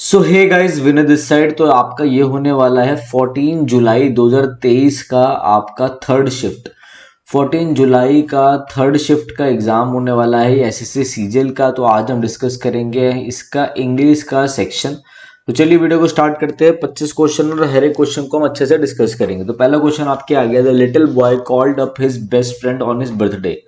So hey guys, winner this side. तो आपका ये होने वाला है 14 जुलाई 2023 का आपका थर्ड शिफ्ट। 14 जुलाई का थर्ड शिफ्ट का एग्जाम होने वाला है एसएससी सीजीएल का। तो आज हम डिस्कस करेंगे इसका इंग्लिश का सेक्शन। तो चलिए वीडियो को स्टार्ट करते हैं। 25 क्वेश्चन और हर एक क्वेश्चन को हम अच्छे से डिस्कस करेंगे। तो पहला क्वेश्चन आपके आ गया, the little boy called up his best friend on his birthday.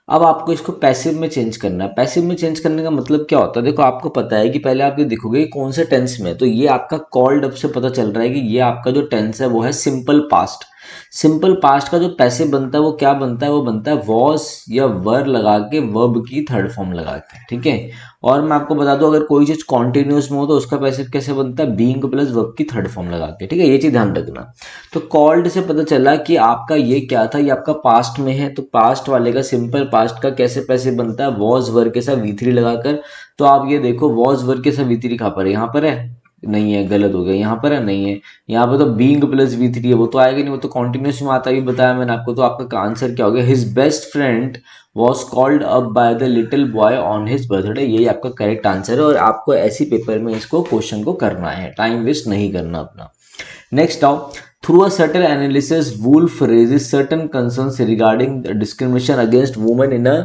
अब आपको इसको पैसिव में चेंज करना है। पैसिव में चेंज करने का मतलब क्या होता है? देखो, आपको पता है कि पहले आप ये देखोगे कि कौन से टेंस में है। तो ये आपका कॉल्ड अप से पता चल रहा है कि ये आपका जो टेंस है वो है सिंपल पास्ट। सिंपल पास्ट का जो पैसिव बनता है वो क्या बनता है? वो बनता है वॉज या वर लगा के, वर्ब की थर्ड फॉर्म लगा के। ठीक है। और मैं आपको बता दूं, अगर कोई चीज कॉन्टिन्यूस में हो तो उसका पैसिव कैसे बनता है? बीइंग प्लस वर्ब की थर्ड फॉर्म लगा के। ठीक है, ये चीज ध्यान रखना। तो कॉल्ड से पता चला कि आपका ये क्या था, ये आपका पास्ट में है। तो पास्ट वाले का, सिंपल पास्ट का कैसे पैसिव बनता है? वॉज वर्ब के साथ वी3 लगाकर। तो आप ये देखो, वॉज वर्ब के साथ वी3 कहाँ पर है? यहाँ पर है? नहीं है, गलत हो गया। यहाँ पर है? नहीं है। यहाँ पर तो बीइंग प्लस वी3 है, वो तो आएगा नहीं, वो तो कॉन्टिन्यूस में आता ही बताया मैंने आपको। तो आपका आंसर क्या हो गया? His best friend was called up by the little boy on his birthday. यही आपका करेक्ट आंसर है। और आपको ऐसी पेपर में इसको क्वेश्चन को करना है, टाइम वेस्ट नहीं करना अपना। Next now, through a subtle analysis, Woolf raises certain concerns regarding the discrimination against women in a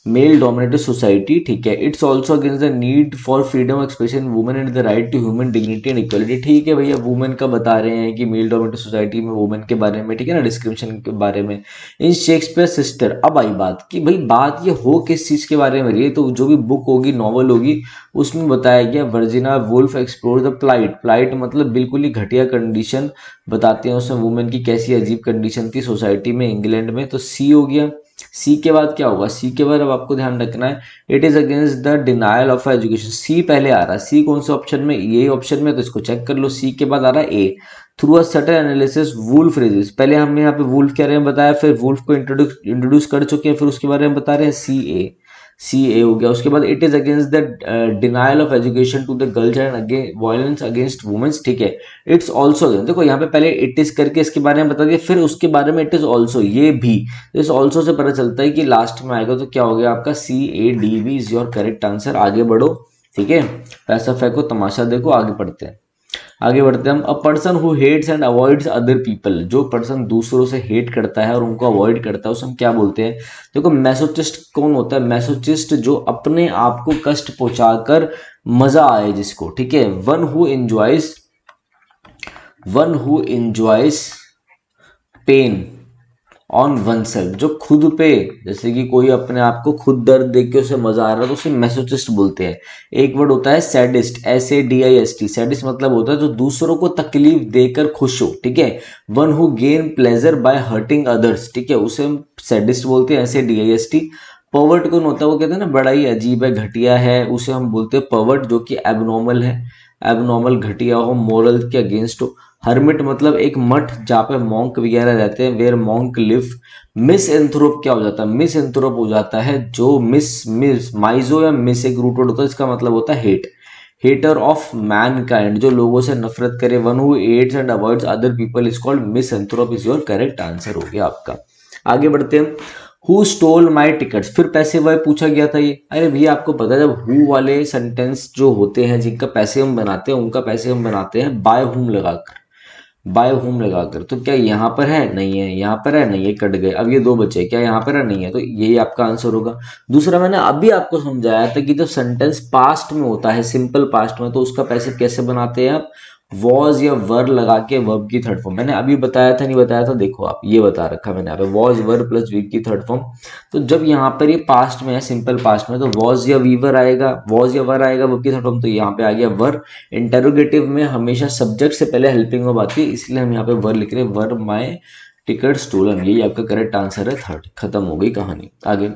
male dominated society. ठीक है। It's also against the need for freedom of expression women and the right to human dignity and equality. ठीक है भैया, women का बता रहे हैं कि मेल डोमिनेटेड सोसाइटी में वुमेन के बारे में, ठीक है ना, डिस्क्रिमिनेशन के बारे में। In Shakespeare sister. अब आई बात कि भाई बात ये हो किस चीज़ के बारे में रही है? तो जो भी बुक होगी, नॉवल होगी, उसमें बताया गया Virginia Woolf explore the plight. Plight मतलब बिल्कुल ही घटिया कंडीशन बताते हैं उसमें, वुमेन की कैसी अजीब कंडीशन थी सोसाइटी में, इंग्लैंड में। तो सी हो गया। सी के बाद क्या होगा? सी के बाद अब आपको ध्यान रखना है, it is against the denial of education. C पहले आ रहा है। सी कौन से ऑप्शन में? ये ऑप्शन में, तो इसको चेक कर लो। सी के बाद आ रहा है A. Through a subtle analysis wolf raises. पहले हमने यहाँ पे वुल्फ के बारे में बताया, फिर वुल्फ को इंट्रोड्यूस कर चुके हैं, फिर उसके बारे में बता रहे हैं। सी ए। सी ए हो गया। उसके बाद it is against the denial of education to the girls and against violence against womens. ठीक है। इट्स ऑल्सो, देखो यहाँ पे पहले इट इज करके इसके बारे में बता दिया, फिर उसके बारे में इट इज ऑल्सो, ये भी। इस ऑल्सो से पता चलता है कि लास्ट में आएगा। तो क्या हो गया आपका? C A D B is your correct answer. आगे बढ़ो। ठीक है, पैसा फेंको, तमाशा देखो, आगे बढ़ते हैं। आगे बढ़ते हैं हम। A person who hates and avoids other people. जो पर्सन दूसरों से हेट करता है और उनको अवॉइड करता है, उसे हम क्या बोलते हैं? देखो, मैसोचिस्ट कौन होता है? मैसोचिस्ट जो अपने आप को कष्ट पहुंचाकर मजा आए जिसको। ठीक है। One who enjoys pain on one self. जो खुद पे, जैसे कि कोई अपने आप को खुद दर्द देख के उसे मजा आ रहा है, तो उसे मैसोचिस्ट बोलते हैं। एक वर्ड होता है सैडिस्ट, SADIST। सैडिस्ट मतलब होता है जो दूसरों को तकलीफ देकर खुश हो। ठीक है। One who gain pleasure by hurting others. ठीक है, उसे हम सैडिस्ट बोलते हैं, SADIST। पर्वर्ट कौन होता है? वो कहते हैं ना बड़ा ही अजीब है, घटिया है, उसे हम बोलते हैं पर्वर्ट, जो कि एबनॉर्मल है, एबनॉर्मल, घटिया हो, मोरल के अगेंस्ट हो। हर्मिट मतलब एक मठ जहाँ पे मॉन्क वगैरह रहते हैं, where monk live. Misanthrope क्या हो जाता है? मिस एंथ्रोप हो जाता है जो मिस मिस माइजो या मिस एक रूट वर्ड होता है, इसका मतलब होता है hate. Hater of mankind, जो लोगों से नफरत करे। One who hates and avoids other people is called misanthrope. Is your correct answer हो गया आपका। आगे बढ़ते हैं। Who stole my tickets. फिर पैसे वाय पूछा गया था ये। अरे भैया, आपको पता है, जब हु वाले सेंटेंस जो होते हैं, जिनका पैसे हम बनाते हैं, उनका पैसे हम बनाते हैं बाय हुम लगाकर। बाय होम लगाकर। तो क्या यहाँ पर है? नहीं है। यहाँ पर है? नहीं है, कट गए। अब ये दो बचे, क्या यहाँ पर है? नहीं है। तो यही आपका आंसर होगा। दूसरा, मैंने अभी आपको समझाया था कि जब सेंटेंस पास्ट में होता है, सिंपल पास्ट में, तो उसका पैसिव कैसे बनाते हैं आप? वॉज या वर लगा के, वर्ब की थर्ड फॉर्म। मैंने अभी बताया था, नहीं बताया था? देखो, आप ये बता रखा मैंने यहाँ पे, वॉज वर प्लस वी की थर्ड फॉर्म। तो जब यहाँ पर ये पास्ट में है, सिंपल पास्ट में, तो वॉज या वीवर आएगा, वॉज या वर आएगा, वर्ब की थर्ड फॉर्म। तो यहाँ पे आ गया वर। इंटेरोगेटिव में हमेशा सब्जेक्ट से पहले हेल्पिंग वर्ब आती है, इसलिए हम यहाँ पे वर लिख रहे हैं, वर माई टिकट स्टोलन। यही आपका करेक्ट आंसर है, थर्ड। खत्म हो गई कहानी। आगे।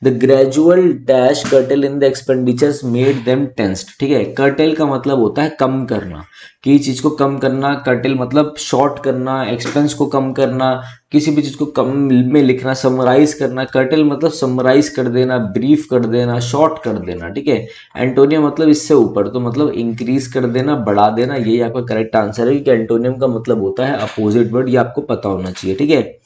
The gradual dash cartel in the expenditures made them tensed. ठीक है। कर्टेल का मतलब होता है कम करना, किसी चीज को कम करना। कर्टेल मतलब शॉर्ट करना, एक्सपेंस को कम करना, किसी भी चीज को कम में लिखना, समराइज करना। कर्टेल मतलब समराइज कर देना, ब्रीफ कर देना, शॉर्ट कर देना। ठीक है। एंटोनियम मतलब इससे ऊपर, तो मतलब इंक्रीज कर देना, बढ़ा देना। यही आपका करेक्ट आंसर है, क्योंकि एंटोनियम का मतलब होता है अपोजिट वर्ड। ये आपको पता होना चाहिए। ठीक है।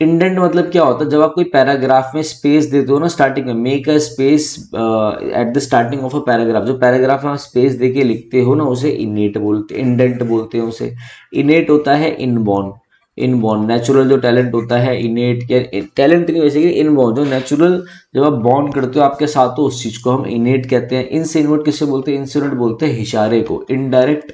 इंडेंट मतलब क्या होता है, जब आप कोई पैराग्राफ में स्पेस देते हो ना स्टार्टिंग में, make a space at the starting of a paragraph, जो पैराग्राफ में आप स्पेस दे के लिखते हो ना उसे इनेट बोलते, इंडेंट बोलते हैं उसे। इनेट होता है इनबॉर्न, इनबॉर्न नेचुरल जो टैलेंट होता है, इनेट या टैलेंट नहीं, वैसे इनबॉर्न जो नेचुरल जब आप बॉर्न करते हो आपके साथ हो उस चीज को हम इनेट कहते हैं। इंसिनुएट किसे बोलते हैं, इंसिनुएट बोलते हैं इशारे को। इनडायरेक्ट,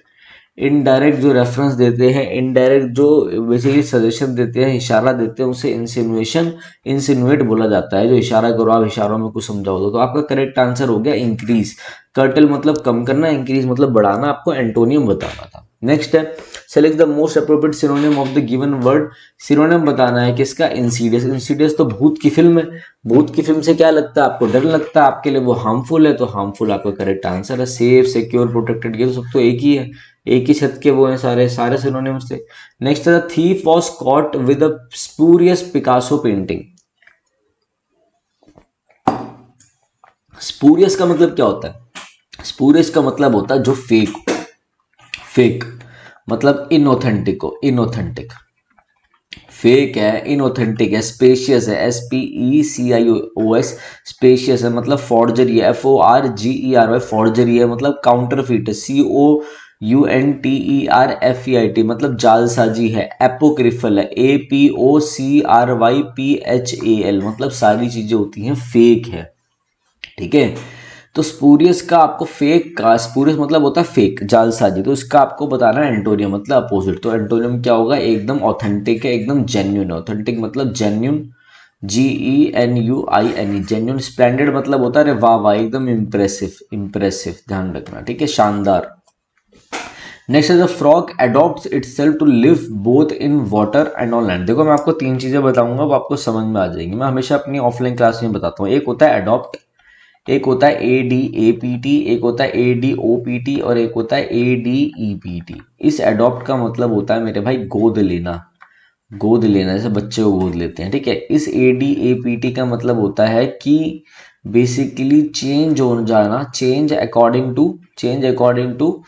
इनडायरेक्ट जो रेफरेंस देते हैं, इनडायरेक्ट जो बेसिकली सजेशन देते हैं, इशारा देते हैं, उसे इंसिनुएशन, इंसिनुएट बोला जाता है। जो इशारा करो आप, इशारों में कुछ समझाओ तो आपका करेक्ट आंसर हो गया इंक्रीज। कर्टल मतलब कम करना, इंक्रीज मतलब बढ़ाना, आपको एंटोनियम बताना था। नेक्स्ट है select the most appropriate synonym of the given word. Synonym बताना है किसका, इंसीडियस। इंसीडियस तो भूत की फिल्म है, भूत की फिल्म से क्या लगता है आपको, डर लगता है, आपके लिए वो हार्मफुल है, तो हार्मफुल आपका करेक्ट आंसर है। सेफ, सिक्योर, प्रोटेक्टेड, ये तो सब तो एक ही है, एक ही छत के वो हैं सारे सारे सिनोनिम्स थे। नेक्स्ट है thief was caught with a spurious Picasso painting. Spurious का मतलब क्या होता है, स्पूरियस का मतलब होता है जो फेक, फेक मतलब इनऑथेंटिक हो, इनऑथेंटिक। फेक है, इनऑथेंटिक है, स्पेशियस है, SPECIOS, स्पेशियस है मतलब फॉर्जरी है, FORGERY, फॉर्जरी है मतलब काउंटरफीट है, COUNTERFEIT मतलब जालसाजी है, एपोक्रिफल है, APOCRYPHAL मतलब सारी चीजें होती हैं फेक है। ठीक है, तो स्पूरियस का आपको फेक का, स्पूरियस मतलब होता है फेक, जालसाजी, तो इसका आपको बताना है एंटोनियम मतलब अपोजिट। तो एंटोनियम क्या होगा, एकदम ऑथेंटिक है, एकदम जेन्यून। ऑथेंटिक मतलब जेन्यून, GENUINE, जेन्यून। स्प्लेंडेड मतलब होता है अरे वाह वाह, एकदम इंप्रेसिव, इंप्रेसिव ध्यान रखना, ठीक है, शानदार। नेक्स्ट है the frog adopts itself to live both in water and on land. देखो मैं आपको तीन चीजें बताऊंगा, वो आपको समझ में आ जाएंगी। मैं हमेशा अपनी ऑफलाइन क्लास में बताता हूँ, एक होता है अडॉप्ट, एक होता है ADAPT, एक होता है ADOPT और एक होता है ADEPT। इस अडॉप्ट का मतलब होता है मेरे भाई गोद लेना, गोद लेना, जैसे बच्चे को गोद लेते हैं, ठीक है। इस ADAPT का मतलब होता है कि बेसिकली चेंज हो जाना, change according to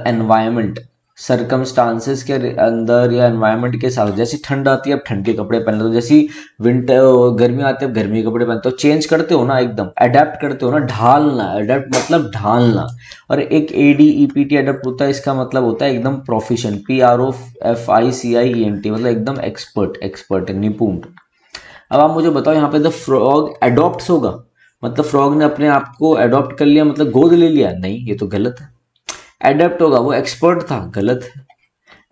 environment, circumstances के अंदर या एनवायरनमेंट के साथ। जैसी ठंड आती है अब ठंड के कपड़े पहन लो, जैसी विंटर गर्मी आती है अब गर्मी के कपड़े पहनते हो, चेंज करते हो ना, एकदम अडेप्ट करते हो ना, ढालना, अडेप्ट मतलब ढालना। और एक ADEPT अडेप्ट होता है, इसका मतलब होता है एकदम प्रोफिशिएंट, PROFICIENT मतलब एकदम एक्सपर्ट, एक्सपर्ट निपुण। अब आप मुझे बताओ यहाँ पे द फ्रॉग अडॉप्ट होगा मतलब फ्रॉग ने अपने आप को अडॉप्ट कर लिया मतलब गोद ले लिया, नहीं ये तो गलत है। एडेप्ट होगा वो एक्सपर्ट था, गलत है।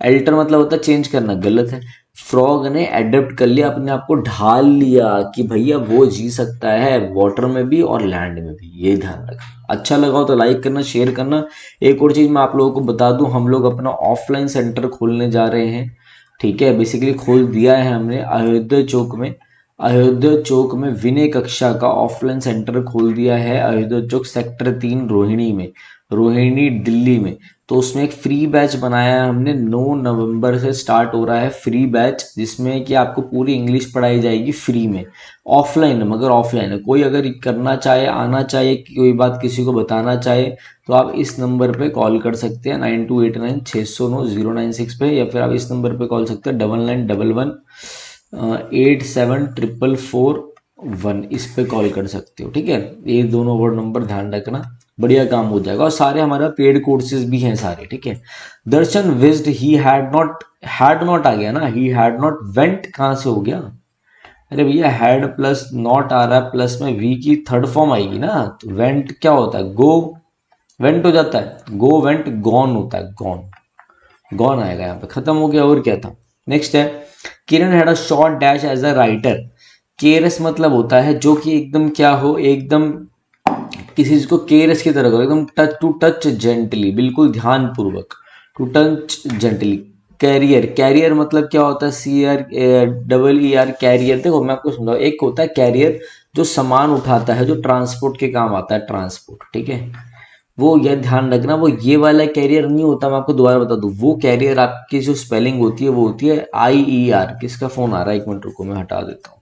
एल्टर मतलब होता है चेंज करना, गलत है। फ्रॉग ने एडेप्ट कर लिया, अपने आप को ढाल लिया कि भैया वो जी सकता है वाटर में भी और लैंड में भी, ये ध्यान रखना। अच्छा लगा हो तो लाइक करना, शेयर करना। एक और चीज मैं आप लोगों को बता दूं, हम लोग अपना ऑफलाइन सेंटर खोलने जा रहे हैं, ठीक है, बेसिकली खोल दिया है हमने अयोध्या चौक में। अयोध्या चौक में विनय कक्षा का ऑफलाइन सेंटर खोल दिया है, अयोध्या चौक सेक्टर 3 रोहिणी में, रोहिणी दिल्ली में। तो उसमें एक फ्री बैच बनाया है हमने, 9 नवंबर से स्टार्ट हो रहा है फ्री बैच, जिसमें कि आपको पूरी इंग्लिश पढ़ाई जाएगी फ्री में। ऑफलाइन है मगर ऑफलाइन है, कोई अगर करना चाहे, आना चाहे, कोई बात किसी को बताना चाहे तो आप इस नंबर पे कॉल कर सकते हैं 9289609096 पे, या फिर आप इस नंबर पे कॉल सकते हैं 9911 874441, इस पे कॉल कर सकते हो, ठीक है। ये दोनों वर्ड नंबर ध्यान रखना, बढ़िया काम हो जाएगा। और सारे हमारा पेड कोर्सेज भी हैं सारे, ठीक है। दर्शन विज्ड ही हैड नॉट आ गया ना, ही हैड नॉट वेंट कहाँ से हो गया, अरे भैया हैड प्लस नॉट आ रहा है, प्लस में वी की थर्ड फॉर्म आएगी ना, तो वेंट क्या होता है, गो, वेंट हो जाता है, गो वेंट गॉन होता है, गॉन, गॉन आएगा यहाँ पे, खत्म हो गया, और क्या था। नेक्स्ट है Kiran had a short dash as a writer. केयरस मतलब होता है जो कि एकदम क्या हो, एकदम किसी चीज को केयरस की तरह करो, एकदम टच टू टच जेंटली, बिल्कुल ध्यान पूर्वक, to touch gently. Carrier, carrier मतलब क्या होता है, CREER कैरियर। देखो मैं आपको समझाऊं, एक होता है कैरियर जो सामान उठाता है, जो ट्रांसपोर्ट के काम आता है, ट्रांसपोर्ट, ठीक है। वो ये ध्यान रखना, वो ये वाला कैरियर नहीं होता, मैं आपको दोबारा बता दूं, वो कैरियर आपकी जो स्पेलिंग होती है वो होती है IER। किसका फोन आ रहा है, एक मिनट रुको मैं हटा देता हूँ।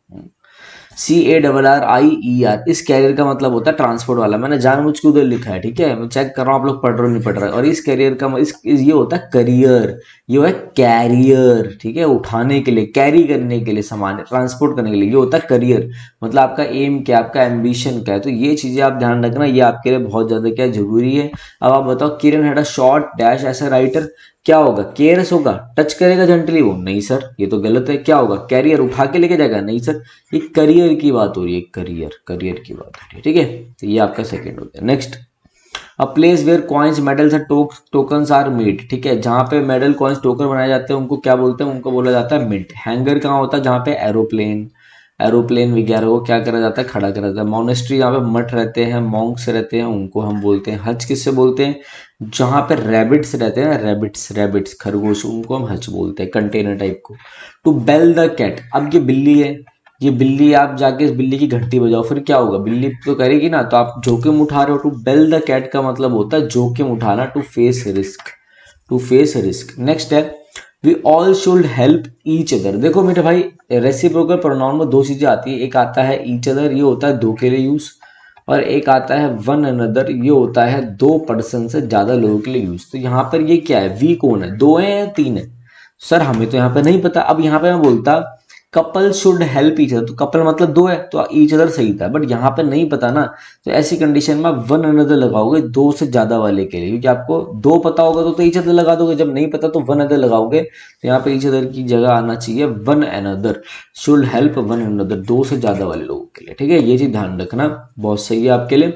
CARRIER, इस कैरियर का मतलब होता है ट्रांसपोर्ट वाला। मैंने जानबूझ के उधर लिखा है, ठीक है, मैं चेक कर रहा हूँ आप लोग पढ़ रहे हो नहीं पढ़ रहे हो। और इस कैरियर का ये होता है करियर, ये है कैरियर, ठीक है, उठाने के लिए, कैरी करने के लिए, सामान ट्रांसपोर्ट करने के लिए, ये होता है करियर। मतलब आपका एम क्या, आपका एम्बिशन क्या है, तो ये चीजें आप ध्यान रखना, ये आपके लिए बहुत ज्यादा क्या जरूरी है। अब आप बताओ, Kiran had a short dash as a writer, क्या होगा, केयरस होगा, टच करेगा जेंटली वो, नहीं सर ये तो गलत है। क्या होगा, कैरियर उठा के लेके जाएगा, नहीं सर, ये करियर की बात हो रही है, करियर की बात हो रही है, ठीक है। तो ये आपका सेकंड हो गया। Next, a place where coins medals and tokens are made, ठीक है, जहाँ पे मेडल कॉइन्स टोकन बनाए जाते हैं उनको क्या बोलते हैं, उनको बोला जाता है मिंट। हैंगर कहाँ होता है, जहाँ पे एरोप्लेन वगैरह को क्या करा जाता है, खड़ा करा जाता है। मोनेस्ट्री, जहाँ पे मठ रहते हैं, मॉन्क्स रहते हैं, उनको हम बोलते हैं हज। किससे बोलते हैं, जहाँ पे रैबिट्स रहते हैं, रैबिट्स खरगोश, उनको हम हज बोलते हैं, कंटेनर टाइप को। टू बेल द कैट, अब ये बिल्ली है, ये बिल्ली, आप जाके इस बिल्ली की घंटी बजाओ, फिर क्या होगा, बिल्ली तो करेगी ना, तो आप जोखिम उठा रहे हो। टू बेल द कैट का मतलब होता है जोखिम उठाना, टू फेस रिस्क, नेक्स्ट है, we all should help each other. देखो मेरे भाई, रेसिप्रोकल प्रोनाउन में दो चीजें आती है, एक आता है ईच अदर, ये होता है दो के लिए यूज, और एक आता है वन अनदर, ये होता है दो पर्सन से ज्यादा लोगों के लिए यूज। तो यहाँ पर ये क्या है, वी कौन है, दो है या तीन है, सर हमें तो यहाँ पे नहीं पता। अब यहाँ पे मैं बोलता couple should help each other, तो कपल मतलब दो है, तो ईच अदर सही था, बट यहाँ पे नहीं पता ना, तो ऐसी कंडीशन में आप वन अनदर लगाओगे दो से ज्यादा वाले के लिए, क्योंकि आपको दो पता होगा तो ईच अदर लगा दोगे, जब नहीं पता तो वन अदर लगाओगे। तो यहाँ पे ईच अदर की जगह आना चाहिए one another, should help one another, दो से ज्यादा वाले लोगों के लिए, ठीक है, ये चीज ध्यान रखना, बहुत सही है आपके लिए।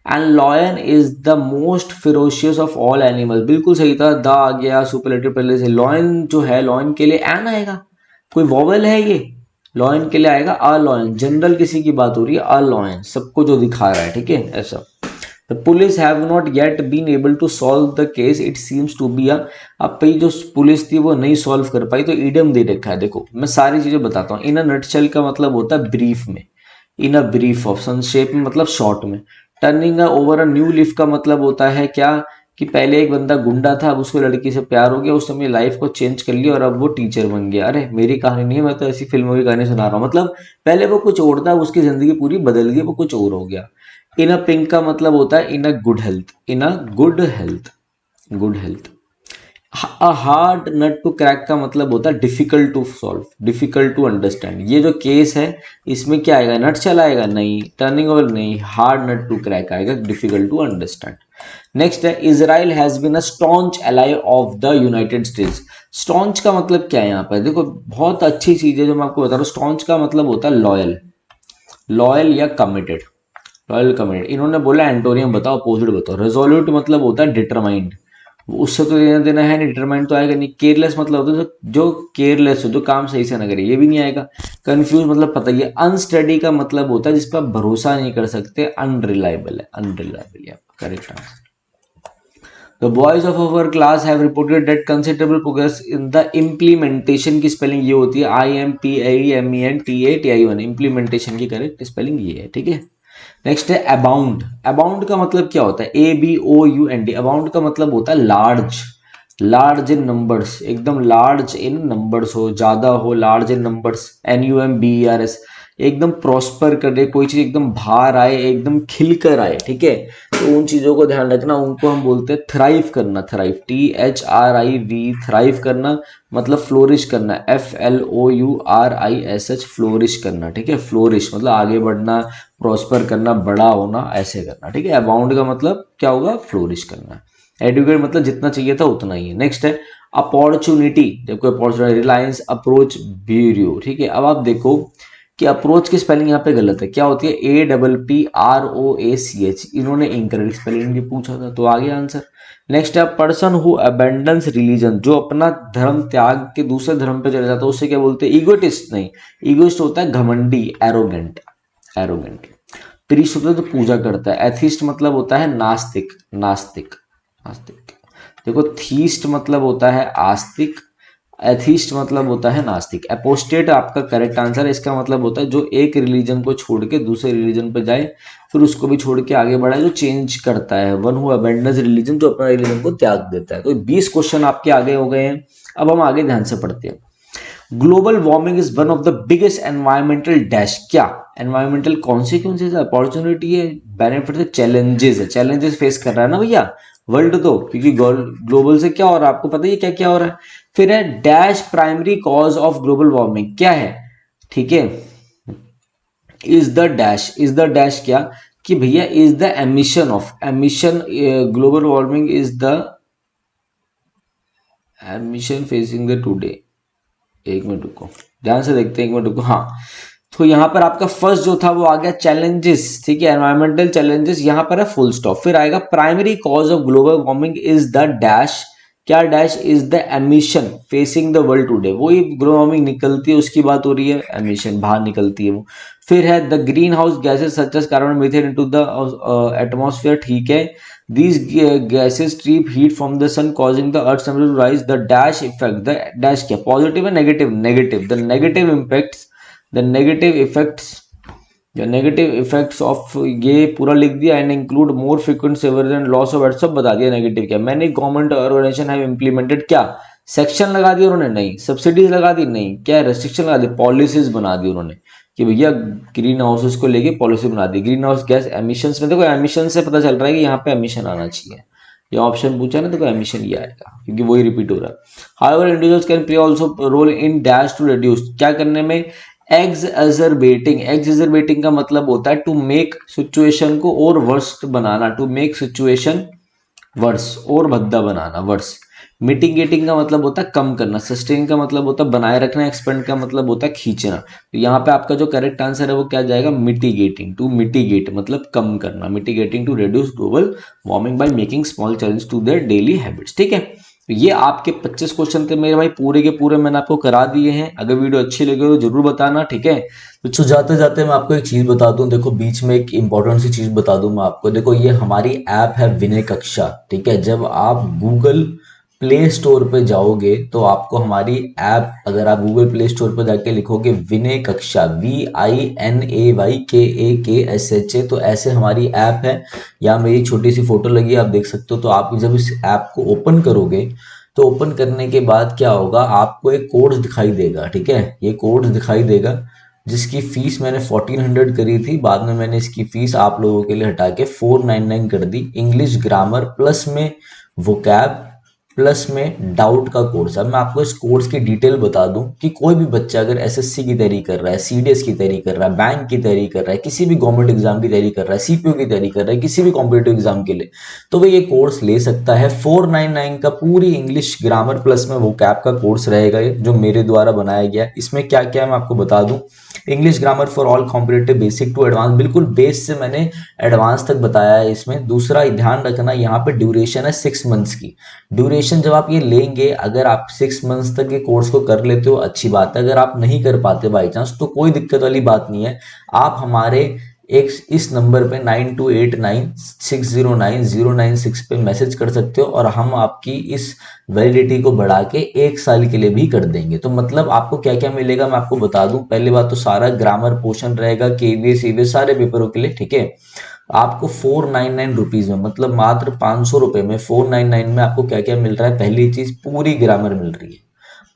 And lion is the most ferocious of all animal, बिल्कुल सही था, द आ गया सुपरलेटिव पहले से। लॉयन जो है, लॉयन के लिए एन आएगा, कोई वॉवल है ये, लॉयन के लिए आएगा अ लॉयन, जनरल किसी की बात हो रही है, अ लॉयन सबको जो दिखा रहा है, ठीक है, ऐसा। The police have not yet been able to solve the case, it seems to be a, अब भाई जो पुलिस थी वो नहीं सॉल्व कर पाई, तो ईडम दे रखा है। देखो मैं सारी चीजें बताता हूँ। इन अ नटशेल का मतलब होता है ब्रीफ में, इन अ ब्रीफ ऑफ, संक्षेप में मतलब शॉर्ट में। Turning over a new leaf का मतलब होता है क्या, कि पहले एक बंदा गुंडा था, अब उसको लड़की से प्यार हो गया, उस समय लाइफ को चेंज कर लिया और अब वो टीचर बन गया। अरे मेरी कहानी नहीं है, मैं तो ऐसी फिल्मों की कहानी सुना रहा हूँ। मतलब पहले वो कुछ और था, उसकी जिंदगी पूरी बदल गई, वो कुछ और हो गया। इन अ पिंक का मतलब होता है in a good health, in a good health. A hard nut to crack का मतलब होता है difficult to solve, difficult to understand. ये जो केस है इसमें क्या आएगा, नट चल आएगा नहीं, टर्निंग ओवर नहीं, हार्ड नट टू क्रैक आएगा, डिफिकल्ट टू अंडरस्टैंड। नेक्स्ट है, Israel has been a staunch ally of the United States. Staunch का मतलब क्या है यहाँ पर, देखो बहुत अच्छी चीज है जो मैं आपको बता रहा हूँ। स्टॉन्च का मतलब होता है लॉयल, लॉयल या कमिटेड, लॉयल कमिटेड। इन्होंने बोला एंटोनियम बताओ, अपोजिट बताओ। रेजोल्यूट मतलब होता है डिटरमाइंड, उससे तो लेना देना है नहीं, डिटरमाइंड तो आएगा नहीं। केयरलेस मतलब होता है जो केयरलेस हो, जो काम सही से ना करे, ये भी नहीं आएगा। कंफ्यूज मतलब पता ही है। अनस्टडी का मतलब होता है जिस पर आप भरोसा नहीं कर सकते, अनरिलायबल है, अनरिलायबल है correct answer. The boys of our class have reported that considerable progress in the implementation की स्पेलिंग ये होती है IMPLEMENTATI1, इम्प्लीमेंटेशन की करेक्ट स्पेलिंग ये है, ठीक है। नेक्स्ट है अबाउंड, अबाउंड का मतलब क्या होता है, ABOUND, अबाउंड का मतलब होता है लार्ज, लार्ज इन नंबर्स, एकदम लार्ज इन नंबर्स हो, ज्यादा हो, लार्ज इन नंबर्स, NUMBERS, एकदम प्रॉस्पर करे, कोई चीज एकदम बाहर आए, एकदम खिल कर आए, ठीक है। तो उन चीजों को ध्यान रखना, उनको हम बोलते हैं थ्राइव करना, थ्राइव THRIV, थ्राइव करना मतलब फ्लोरिश करना, FLOURISH, फ्लोरिश करना, ठीक है। फ्लोरिश मतलब आगे बढ़ना, प्रॉस्पर करना, बड़ा होना, ऐसे करना, ठीक है। अबाउंड का मतलब क्या होगा, फ्लोरिश करना। एडुकेट मतलब जितना चाहिए था उतना ही है। नेक्स्ट है अपॉर्चुनिटी, देखो अपॉर्चुनिटी, रिलायंस अप्रोच ब्यूरो, ठीक है। अब आप देखो कि अप्रोच की स्पेलिंग यहाँ पे गलत है, क्या होती है, APPROACH, इन्होंने इनकरेक्ट स्पेलिंग भी पूछा था, तो आगे आंसर। नेक्स्ट है पर्सन हु अबेंडन्स रिलीजन, जो अपना धर्म त्याग के दूसरे धर्म पे चले जाता है उससे क्या बोलते हैं, ईगोटिस्ट नहीं, ईगोइस्ट होता है घमंडी, एरोगेंट, एरोगेंट। प्रीस्ट होता है तो पूजा करता है। एथिस्ट मतलब होता है नास्तिक, नास्तिक, नास्तिक। देखो थीस्ट मतलब होता है आस्तिक, एथिस्ट मतलब होता है नास्तिक। एपोस्टेट आपका करेक्ट आंसर है, इसका मतलब होता है जो एक रिलीजन को छोड़ के दूसरे रिलीजन पर जाए, फिर उसको भी छोड़ के आगे बढ़ाए, जो चेंज करता है। वन हु अबेंडन्स रिलीजन, जो अपना रिलीजन को त्याग देता है। तो 20 क्वेश्चन आपके आगे हो गए हैं। अब हम आगे ध्यान से पढ़ते हैं। Global warming is one of the biggest environmental dash, क्या एनवायरमेंटल कॉन्सिक्वेंसेज, अपॉर्चुनिटी है, बेनिफिट है, चैलेंजेस है, चैलेंजेस फेस कर रहा है ना भैया वर्ल्ड, तो क्योंकि ग्लोबल से क्या हो रहा है आपको पता ही है क्या क्या हो रहा है। फिर है dash primary cause of global warming, क्या है, ठीक है, इज द डैश क्या, कि भैया is the emission of, emission, global warming is the emission facing the today, एक मिनट रुको, ध्यान से देखते हैं, एक मिनट रुको, हाँ। तो यहाँ पर आपका फर्स्ट जो था वो आ गया चैलेंजेस, ठीक है, एनवायरमेंटल चैलेंजेस, यहाँ पर है फुल स्टॉप, फिर आएगा primary cause of global warming is the dash, क्या dash, is the emission facing the world today, वही ग्लोबल वार्मिंग निकलती है उसकी बात हो रही है, एमिशन बाहर निकलती है वो। फिर है the green house gases such as carbon methane into the atmosphere, ठीक है, these gases trap heat from the sun causing the earth's temperature to rise, the dash effect, the dash क्या पॉजिटिव है negative, negative, the negative impacts, the negative effects, the negative effects of, ये पूरा लिख दिया, and include more frequent severe and loss of earth, सब बता दिया negative क्या। मैंने गवर्नमेंट ऑर्गेनाइजेशन हैव इम्प्लीमेंटेड, क्या सेक्शन लगा दिया उन्होंने, नहीं सब्सिडीज लगा दी, नहीं क्या रेस्ट्रिक्शन लगा दी, पॉलिसीज बना दी उन्होंने कि भैया ग्रीन हाउसेस को लेके पॉलिसी बना दी। ग्रीन हाउस गैस एमिशंस में देखो, एमिशन से पता चल रहा है कि यहाँ पे एमिशन आना चाहिए, ये ऑप्शन पूछा ना, देखो एमिशन ये आएगा क्योंकि वही रिपीट हो रहा है। However individuals can play also role in dash to reduce, क्या करने में, एग्जर्बेटिंग, एग्जर्बेटिंग का मतलब होता है टू मेक सिचुएशन को और वर्स्ट बनाना, टू मेक सिचुएशन वर्स, और भद्दा बनाना, वर्स। मिटिगेटिंग का मतलब होता है कम करना, सस्टेन का मतलब होता है बनाए रखना, एक्सपेंड का मतलब होता है खींचना। तो यहाँ पे आपका जो करेक्ट आंसर है वो क्या जाएगा, मिटिगेटिंग, टू मिटिगेट मतलब कम करना, mitigating to reduce global warming by making small changes to their daily habits, ठीक है। तो ये आपके 25 क्वेश्चन थे मेरे भाई, पूरे के पूरे मैंने आपको करा दिए हैं। अगर वीडियो अच्छी लगे तो जरूर बताना, ठीक है। तो जाते जाते मैं आपको एक चीज बता दूं, देखो बीच में एक इंपॉर्टेंट सी चीज बता दूं मैं आपको, देखो ये हमारी ऐप है विनय कक्षा, ठीक है। जब आप गूगल प्ले स्टोर पे जाओगे तो आपको हमारी ऐप, अगर आप गूगल प्ले स्टोर पे जाके लिखोगे विनय कक्षा, VINAYKAKSHA, तो ऐसे हमारी ऐप है, या मेरी छोटी सी फोटो लगी आप देख सकते हो। तो आप जब इस ऐप को ओपन करोगे तो ओपन करने के बाद क्या होगा, आपको एक कोड्स दिखाई देगा, ठीक है, ये कोड्स दिखाई देगा, जिसकी फीस मैंने 1400 करी थी, बाद में मैंने इसकी फीस आप लोगों के लिए हटा के 499 कर दी। इंग्लिश ग्रामर प्लस में वोकैब प्लस में डाउट का कोर्स। अब मैं आपको इस कोर्स की डिटेल बता दूं कि कोई भी बच्चा अगर एसएससी की तैयारी कर रहा है, सीडीएस की तैयारी कर रहा है, बैंक की तैयारी कर रहा है, किसी भी गवर्नमेंट एग्जाम की तैयारी कर रहा है, सीपीओ की तैयारी कर रहा है, किसी भी कॉम्पिटेटिव एग्जाम के लिए, तो वह ये कोर्स ले सकता है। 499 का पूरी इंग्लिश ग्रामर प्लस में वोकैब का कोर्स रहेगा, ये जो मेरे द्वारा बनाया गया है। इसमें क्या क्या है मैं आपको बता दूं, English grammar for all competitive basic to advance, बिल्कुल बेस से मैंने एडवांस तक बताया है इसमें। दूसरा ध्यान रखना, यहाँ पे ड्यूरेशन है 6 मंथ्स की। ड्यूरेशन जब आप ये लेंगे, अगर आप 6 मंथ्स तक ये कोर्स को कर लेते हो अच्छी बात है, अगर आप नहीं कर पाते बाई चांस तो कोई दिक्कत वाली बात नहीं है। आप हमारे एक इस नंबर पे 9289609096 पे मैसेज कर सकते हो, और हम आपकी इस वैलिडिटी को बढ़ा के 1 साल के लिए भी कर देंगे। तो मतलब आपको क्या क्या मिलेगा मैं आपको बता दूं। पहली बात तो सारा ग्रामर पोर्शन रहेगा, केवीएस ईवीएस सारे पेपरों के लिए, ठीक है। आपको 499 रुपीज में, मतलब मात्र 500 रुपए में 499 में आपको क्या क्या मिल रहा है। पहली चीज पूरी ग्रामर मिल रही है,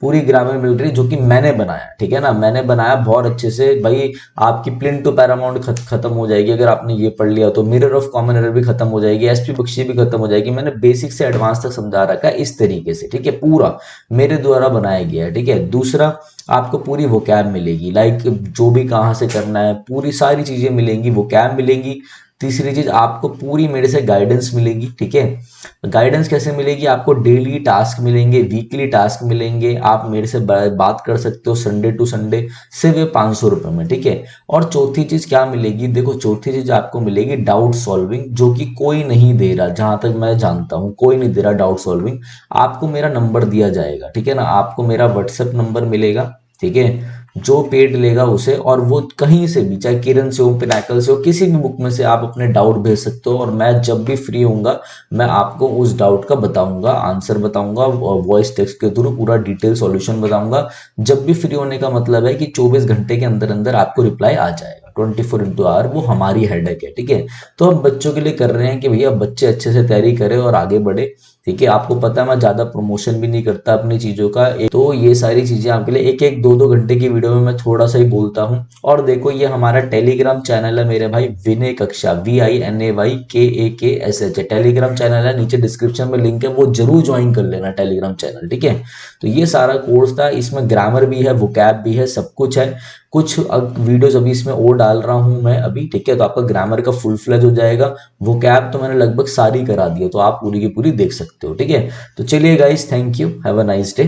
पूरी ग्रामर मिल रही है जो कि मैंने बनाया, ठीक है ना, मैंने बनाया बहुत अच्छे से भाई। आपकी प्लिंट टू पैरामाउंट खत्म हो जाएगी अगर आपने ये पढ़ लिया तो, मिरर ऑफ कॉमन एरर भी खत्म हो जाएगी, एसपी बख्शी भी खत्म हो जाएगी। मैंने बेसिक से एडवांस तक समझा रखा है इस तरीके से, ठीक है, पूरा मेरे द्वारा बनाया गया है, ठीक है। दूसरा, आपको पूरी वोकैब मिलेगी, लाइक जो भी कहाँ से करना है पूरी सारी चीजें मिलेंगी, वोकैब मिलेंगी। तीसरी चीज, आपको पूरी मेरे से गाइडेंस मिलेगी, ठीक है। गाइडेंस कैसे मिलेगी, आपको डेली टास्क मिलेंगे, वीकली टास्क मिलेंगे, आप मेरे से बात कर सकते हो संडे टू संडे, सिर्फ 500 रुपए में, ठीक है। और चौथी चीज क्या मिलेगी, देखो चौथी चीज आपको मिलेगी डाउट सॉल्विंग, जो कि कोई नहीं दे रहा, जहां तक मैं जानता हूं कोई नहीं दे रहा डाउट सॉल्विंग। आपको मेरा नंबर दिया जाएगा, ठीक है ना, आपको मेरा व्हाट्सएप नंबर मिलेगा, ठीक है। जो पेड लेगा उसे, और वो कहीं से भी, चाहे किरण से हो, पिनाकल से हो, किसी भी बुक में से आप अपने डाउट भेज सकते हो, और मैं जब भी फ्री होऊंगा मैं आपको उस डाउट का बताऊंगा, आंसर बताऊंगा, वॉइस टेक्स्ट के थ्रू पूरा डिटेल सॉल्यूशन बताऊंगा। जब भी फ्री होने का मतलब है कि 24 घंटे के अंदर अंदर आपको रिप्लाई आ जाएगा। 24/7 वो हमारी हेडेक है, ठीक है। तो हम बच्चों के लिए कर रहे हैं कि भैया बच्चे अच्छे से तैयारी करें और आगे बढ़े, ठीक है। आपको पता है मैं ज्यादा प्रमोशन भी नहीं करता अपनी चीजों का, तो ये सारी चीजें आपके लिए एक एक दो दो घंटे की वीडियो में मैं थोड़ा सा ही बोलता हूँ। और देखो ये हमारा टेलीग्राम चैनल है मेरे भाई, विनय कक्षा, VINAYKAKSH है, टेलीग्राम चैनल है, नीचे डिस्क्रिप्शन में लिंक है, वो जरूर ज्वाइन कर लेना टेलीग्राम चैनल, ठीक है। तो ये सारा कोर्स था, इसमें ग्रामर भी है, वोकैब भी है, सब कुछ है। कुछ वीडियोस अभी इसमें और डाल रहा हूं मैं अभी, ठीक है। तो आपका ग्रामर का फुल फ्लेज हो जाएगा। वो कैब तो मैंने लगभग सारी करा दी है, तो आप पूरी की पूरी देख सकते हो, ठीक है। तो चलिए guys, thank you, have a nice day.